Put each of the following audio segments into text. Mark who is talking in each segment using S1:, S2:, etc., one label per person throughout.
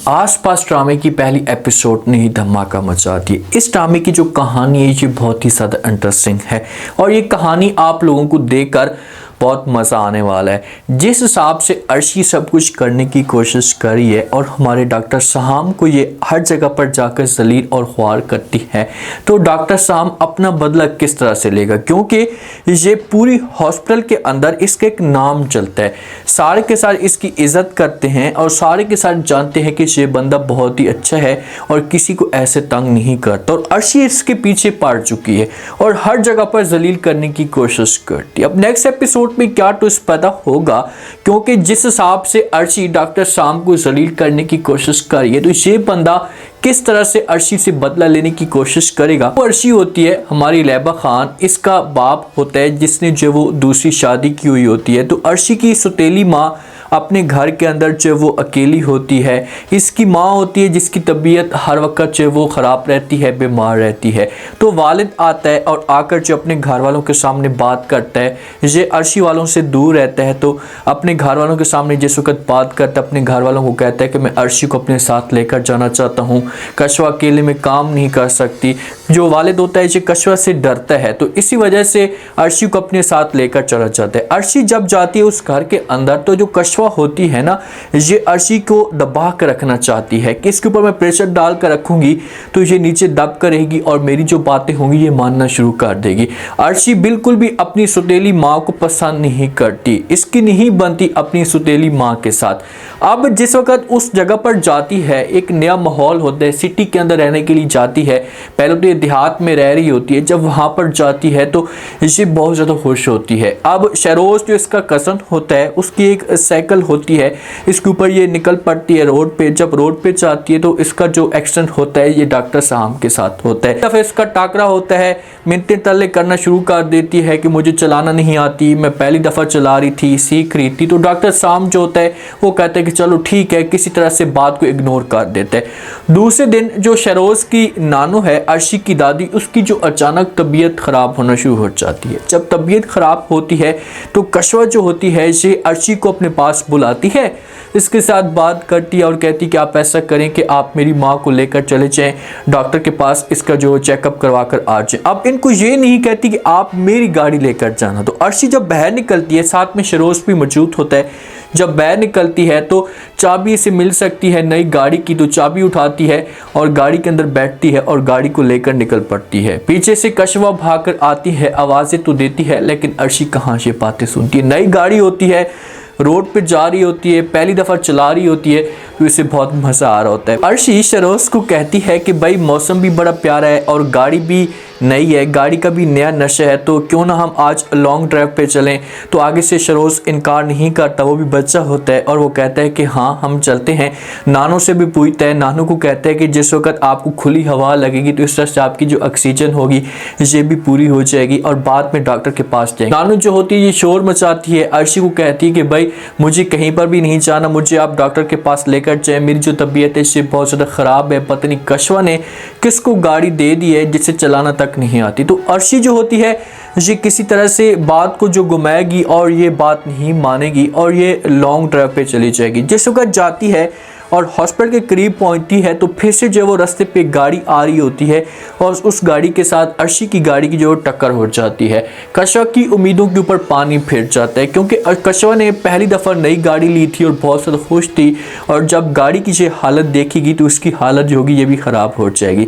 S1: आसपास ड्रामे की पहली एपिसोड ने ही धमाका मचा दी। इस ड्रामे की जो कहानी है ये बहुत ही ज़्यादा इंटरेस्टिंग है और ये कहानी आप लोगों को देखकर बहुत मज़ा आने वाला है। जिस हिसाब से अर्शी सब कुछ करने की कोशिश करी है और हमारे डॉक्टर साहब को ये हर जगह पर जाकर जलील और ख्वार करती है, तो डॉक्टर साहब अपना बदला किस तरह से लेगा, क्योंकि ये पूरी हॉस्पिटल के अंदर इसका एक नाम चलता है। सारे के सारे इसकी इज्जत करते हैं और सारे के सारे जानते हैं कि ये बंदा बहुत ही अच्छा है और किसी को ऐसे तंग नहीं करता। और अर्शी इसके पीछे पड़ चुकी है और हर जगह पर जलील करने की कोशिश करती है। अब नेक्स्ट एपिसोड में क्या ट्विस्ट पैदा होगा, क्योंकि जिस हिसाब से अर्शी डॉक्टर साहब को जलील करने की कोशिश कर रही है, तो ये बंदा किस तरह से अर्शी से बदला लेने की कोशिश करेगा। वो अर्शी होती है हमारी लैबा खान, इसका बाप होता है जिसने जो वो दूसरी शादी की हुई होती है। तो अर्शी की सौतेली माँ अपने घर के अंदर जो वो अकेली होती है। इसकी माँ होती है जिसकी तबीयत हर वक्त जो वो ख़राब रहती है, बीमार रहती है। तो वालिद आता है और आकर जो अपने घर वालों के सामने बात करता है। ये अर्शी वालों से दूर रहता है, तो अपने घर वालों के सामने जिस वक्त बात करता है अपने घर वालों को कहता है कि मैं अर्शी को अपने साथ लेकर जाना चाहता हूँ, कशवा अकेले में काम नहीं कर सकती। जो वालिद होता है ये कशवा से डरता है, तो इसी वजह से अर्शी को अपने साथ लेकर चला जाता है। अर्शी जब जाती है उस घर के अंदर, तो जो कशवा होती है ना, ये अर्शी को दबा कर रखना चाहती है कि इसके ऊपर मैं प्रेशर डाल कर रखूंगी तो ये नीचे दब कर रहेगी और मेरी जो बातें होंगी ये मानना शुरू कर देगी। अर्शी बिल्कुल भी अपनी सौतेली माँ को पसंद नहीं करती, इसकी नहीं बनती अपनी सौतेली माँ के साथ। अब जिस वक्त उस जगह पर जाती है, एक नया माहौल होता है, सिटी के अंदर रहने के लिए जाती है। पहले तो ये देहात में रह रही होती है, जब वहाँ पर जाती है तो ये बहुत ज़्यादा खुश होती है। अब शरोज जो इसका कज़न होता है उसकी एक साइकिल होती है, इसके ऊपर ये निकल पड़ती है रोड पे। जब रोड पे जाती है तो इसका जो एक्सीडेंट होता है ये डॉक्टर साहब के साथ होता है। फिर इसका टाकरा होता है, मिन्नतें तरले करना शुरू कर देती है कि मुझे चलाना नहीं आती, मैं पहली दफ़ा चला रही थी, सीख रही थी। तो डॉक्टर साहब जो होता है वो कहते हैं कि चलो ठीक है, किसी तरह से बात को इग्नोर कर देते हैं। दूसरे दिन जो शरोज की नानू है, अर्शी की दादी, उसकी जो अचानक तबीयत ख़राब होना शुरू हो जाती है। जब तबीयत ख़राब होती है तो कशवा जो होती है ये अर्शी को अपने पास बुलाती है, इसके साथ बात करती है और कहती कि आप ऐसा करें कि आप मेरी माँ को लेकर चले जाएं डॉक्टर के पास, इसका जो चेकअप करवा कर आ जाएं। अब इनको ये नहीं कहती कि आप मेरी गाड़ी लेकर जाना। तो अर्शी जब बाहर निकलती है, साथ में शरोज भी मौजूद होता है। जब बाहर निकलती है तो चाबी से मिल सकती है नई गाड़ी की, तो चाबी उठाती है और गाड़ी के अंदर बैठती है और गाड़ी को लेकर निकल पड़ती है। पीछे से कशवा भागकर आती है, आवाज़ें तो देती है लेकिन अर्शी कहाँ से बातें सुनती है। नई गाड़ी होती है, रोड पे जा रही होती है, पहली दफ़ा चला रही होती है, तो इसे बहुत मज़ा आ रहा होता है। अर्शी शरोज को कहती है कि भाई मौसम भी बड़ा प्यारा है और गाड़ी भी नई है, गाड़ी का भी नया नशा है, तो क्यों ना हम आज लॉन्ग ड्राइव पे चलें। तो आगे से शरोज इनकार नहीं करता, वो भी बच्चा होता है और वो कहता है कि हाँ हम चलते हैं। नानू से भी पूछता है, नानू को कहता है कि जिस वक्त आपको खुली हवा लगेगी तो इस तरह से आपकी जो ऑक्सीजन होगी ये भी पूरी हो जाएगी और बाद में डॉक्टर के पास जाएगी। नानू जो होती है ये शोर मचाती है, अर्शी को कहती है कि भाई मुझे कहीं पर भी नहीं जाना, मुझे आप डॉक्टर के पास लेकर जाए, मेरी जो तबीयत है इससे बहुत ज़्यादा ख़राब है, पता नहीं कशवा ने किसको गाड़ी दे दी है जिससे चलाना तक नहीं आती। तो अर्शी जो होती है ये किसी तरह से बात को जो घुमाएगी और ये बात नहीं मानेगी और ये लॉन्ग ड्राइव पे चली जाएगी। जिस वक्त जाती है और हॉस्पिटल के करीब पहुंचती है तो फिर से जो वो रास्ते पे गाड़ी आ रही होती है और उस गाड़ी के साथ अर्शी की गाड़ी की जो टक्कर हो जाती है। कशवा की उम्मीदों के ऊपर पानी फिर जाता है, क्योंकि कशवा ने पहली दफ़ा नई गाड़ी ली थी और बहुत ज़्यादा खुश थी और जब गाड़ी की ये हालत देखेगी तो उसकी हालत जो होगी ये भी ख़राब हो जाएगी।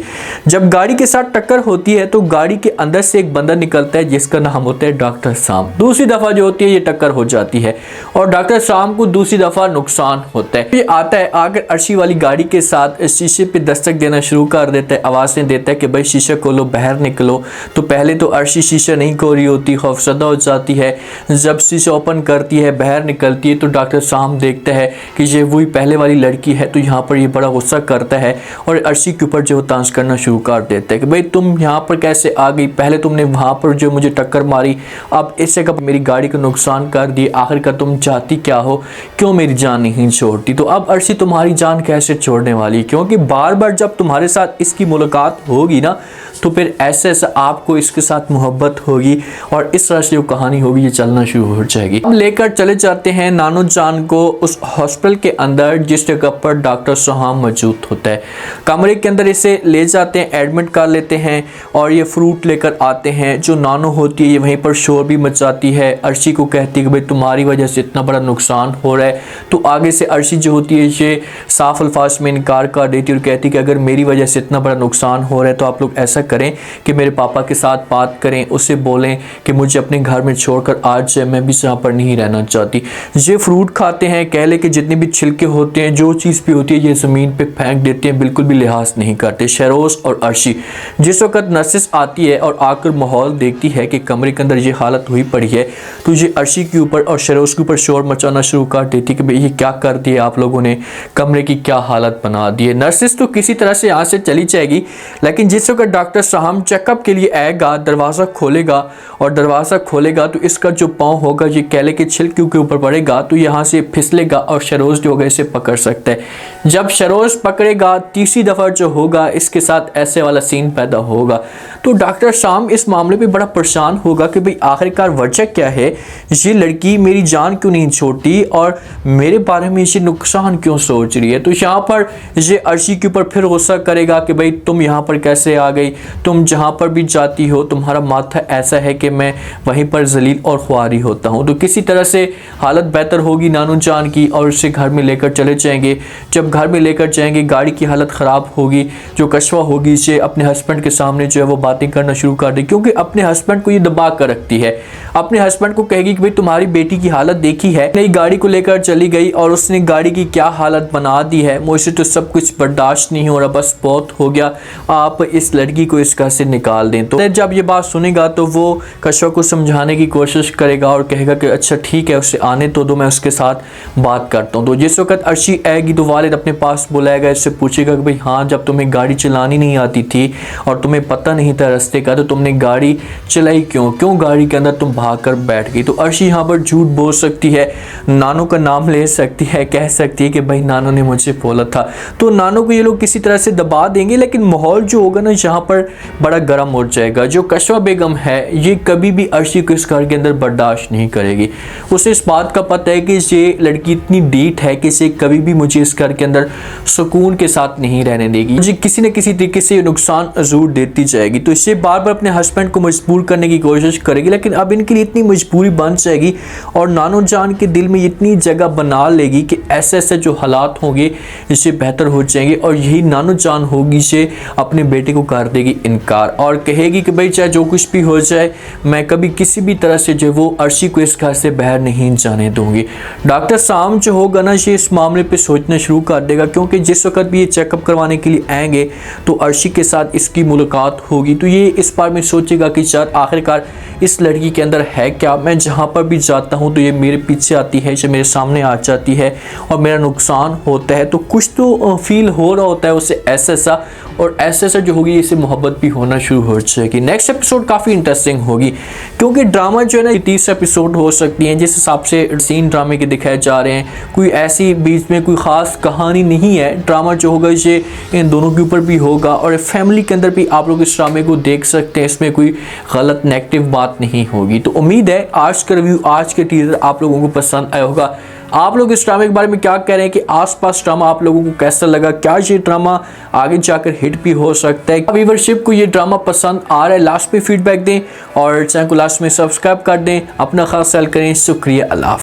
S1: जब गाड़ी के साथ टक्कर होती है तो गाड़ी के अंदर से एक बंदा निकलता है जिसका नाम होता है डॉक्टर साहब। दूसरी दफ़ा जो होती है ये टक्कर हो जाती है और डॉक्टर साहब को दूसरी दफ़ा नुकसान होता है। ये आता है आकर अर्शी वाली गाड़ी के साथ शीशे पे दस्तक देना शुरू कर देता है, आवाज़ें देता है कि भाई शीशा खोलो, बाहर निकलो। तो पहले तो अर्शी शीशा नहीं खोल रही होती, खौफजदा हो जाती है। जब शीशा ओपन करती है, बाहर निकलती है तो डॉक्टर साहब देखता है कि ये वही पहले वाली लड़की है। तो यहाँ पर ये बड़ा गुस्सा करता है और अर्शी के ऊपर जो तांस करना शुरू कर देता है कि भाई तुम यहाँ पर कैसे आ गई, पहले तुमने वहाँ पर जो मुझे टक्कर मारी, अब इस जगह मेरी गाड़ी को नुकसान कर दिए, आखिरकार तुम चाहती क्या हो, क्यों मेरी जान नहीं छोड़ती। तो अब अर्शी तुम्हारी जान कैसे छोड़ने वाली, क्योंकि बार बार जब तुम्हारे साथ इसकी मुलाकात होगी ना तो फिर ऐसे ऐसा आपको इसके साथ मोहब्बत होगी और इस तरह से जो कहानी होगी ये चलना शुरू हो जाएगी। अब लेकर चले जाते हैं नानो जान को उस हॉस्पिटल के अंदर जिस जगह पर डॉक्टर सोहाम मौजूद होता है। कमरे के अंदर इसे ले जाते हैं, एडमिट कर लेते हैं और ये फ्रूट लेकर आते हैं। जो नानो होती है ये वहीं पर शोर भी मचाती है, अर्शी को कहती है कि भाई तुम्हारी वजह से इतना बड़ा नुकसान हो रहा है। तो आगे से अर्शी जो होती है ये साफ अल्फाज में इनकार कर देती है और कहती है कि अगर मेरी वजह से इतना बड़ा नुकसान हो रहा है तो आप लोग ऐसा करें कि मेरे पापा के साथ बात करें, उससे बोलें कि मुझे अपने घर में छोड़कर आज जाए, मैं भी यहाँ पर नहीं रहना चाहती। ये फ्रूट खाते हैं, कहले के जितने भी छिलके होते हैं, जो चीज़ भी होती है ये ज़मीन पे फेंक देते हैं, बिल्कुल भी लिहाज नहीं करते। शहरोज़ और अर्शी जिस वक्त नर्सिस आती है और आकर माहौल देखती है कि कमरे के अंदर ये हालत हुई पड़ी है तो ये अर्शी के ऊपर और शहरोज़ के ऊपर शोर मचाना शुरू कर देती कि भाई ये क्या कर दिया आप लोगों ने, कमरे की क्या हालत बना दी है। नर्सिस तो किसी तरह से यहाँ से चली जाएगी, लेकिन जिस वक्त डॉक्टर सोहाम चेकअप के लिए आएगा, दरवाज़ा खोलेगा और दरवाज़ा खोलेगा तो इसका जो पाँव होगा ये केले के छिलके के ऊपर पड़ेगा तो यहाँ से फिसलेगा और शरोज़ जो होगा इसे पकड़ सकता है। जब शरोज़ पकड़ेगा तीसरी दफ़ा जो होगा इसके साथ ऐसे वाला सीन पैदा होगा। तो डॉक्टर सोहाम इस मामले पे बड़ा परेशान होगा कि भाई आखिरकार वजह क्या है, ये लड़की मेरी जान क्यों नहीं छोड़ती और मेरे बारे में ये नुकसान क्यों सोच रही है। तो यहाँ पर ये अर्शी के ऊपर फिर गुस्सा करेगा कि भाई तुम यहाँ पर कैसे आ गई, तुम जहाँ पर भी जाती हो तुम्हारा माथा ऐसा है कि मैं वहीं पर जलील और ख्वारी होता हूँ। तो किसी तरह से हालत बेहतर होगी नानो जान की और उसे घर में लेकर चले जाएंगे। जब घर में लेकर जाएंगे गाड़ी की हालत ख़राब होगी, जो कशवा होगी इसे अपने हस्बैंड के सामने जो है वो बातें करना शुरू कर दे, क्योंकि अपने हस्बैंड को ये दबा कर रखती है। अपने हस्बैंड को कहेगी कि भाई तुम्हारी बेटी की हालत देखी है, नई गाड़ी को लेकर चली गई और उसने गाड़ी की क्या हालत बना दी है, मुझसे तो सब कुछ बर्दाश्त नहीं हो रहा, बस बहुत हो गया, आप इस लड़की को इस घर से निकाल दें। तो जब ये बात सुनेगा तो वो कशवा को समझाने की कोशिश करेगा और कहेगा कि अच्छा ठीक है उसे आने तो दो, मैं उसके साथ बात करता हूँ। तो जिस वक्त अर्शी आएगी तो वालिद अपने पास बुलाएगा, इससे पूछेगा कि भाई हाँ जब तुम्हें गाड़ी चलानी नहीं आती थी और तुम्हें पता नहीं था रास्ते का तो तुमने गाड़ी चलाई क्यों गाड़ी के अंदर तुम भाग कर बैठ गई। तो अर्शी यहाँ पर झूठ बोल सकती है, नानो का नाम ले सकती है, कह सकती है कि भाई नानो ने मुझे बोला था। तो नानो को ये लोग किसी तरह से दबा देंगे, लेकिन माहौल जो होगा ना यहाँ पर बड़ा गर्म हो जाएगा। जो कशवा बेगम है ये कभी भी अर्शी को इस घर के अंदर बर्दाश्त नहीं करेगी। उसे इस बात का पता है कि ये लड़की इतनी डीठ है कि इसे कभी भी मुझे इस घर के अंदर सुकून के साथ नहीं रहने देगी, मुझे किसी न किसी तरीके से नुकसान जरूर देती जाएगी। तो इसे बार बार अपने हस्बैंड को मजबूर करने की कोशिश करेगी, लेकिन अब इनके लिए इतनी मजबूरी बन जाएगी और नानो जान के दिल में इतनी जगह बना लेगी कि ऐसे ऐसे जो हालात होंगे इससे बेहतर हो जाएंगे और यही नानो जान होगी से अपने बेटे को कर देगी इनकार और कहेगी कि भाई चाहे जो कुछ भी हो जाए मैं कभी किसी भी तरह से जो वो अर्शी को इस घर से बाहर नहीं जाने दूंगी। डॉक्टर सोहाम जो होगा ना ये इस मामले पे सोचना शुरू कर देगा, क्योंकि जिस वक्त भी ये चेकअप करवाने के लिए आएंगे तो अर्शी के साथ इसकी मुलाकात होगी तो ये इस बार में सोचेगा कि शायद आखिरकार इस लड़की के अंदर है क्या, मैं जहाँ पर भी जाता हूँ तो ये मेरे पीछे आती है, ये मेरे सामने आ जाती है और मेरा नुकसान होता है। तो कुछ तो फील हो रहा होता है उसे ऐसा ऐसा और ऐसा ऐसा जो होगी इससे मोहब्बत भी होना शुरू हो जाएगी। नेक्स्ट एपिसोड काफ़ी इंटरेस्टिंग होगी क्योंकि ड्रामा जो है ना 30 एपिसोड हो सकती हैं जिस हिसाब से सीन ड्रामे के दिखाए जा रहे हैं। कोई ऐसी बीच में कोई ख़ास कहानी नहीं है, ड्रामा जो होगा ये इन दोनों के ऊपर भी होगा और फैमिली के अंदर भी आप लोग इस ड्रामे को देख सकते हैं, इसमें कोई गलत नेगेटिव बात नहीं होगी। तो उम्मीद है आज का रिव्यू, आज के टीजर आप लोगों को पसंद आया होगा। आप लोग इस ड्रामे के बारे में क्या कह रहे हैं कि आसपास ड्रामा आप लोगों को कैसा लगा, क्या ये ड्रामा आगे जाकर हिट भी हो सकता है, व्यूअरशिप को ये ड्रामा पसंद आ रहा है, लास्ट पे फीडबैक दें और चैनल को लास्ट में सब्सक्राइब कर दें। अपना खास ख्याल करें, शुक्रिया, अल्लाह।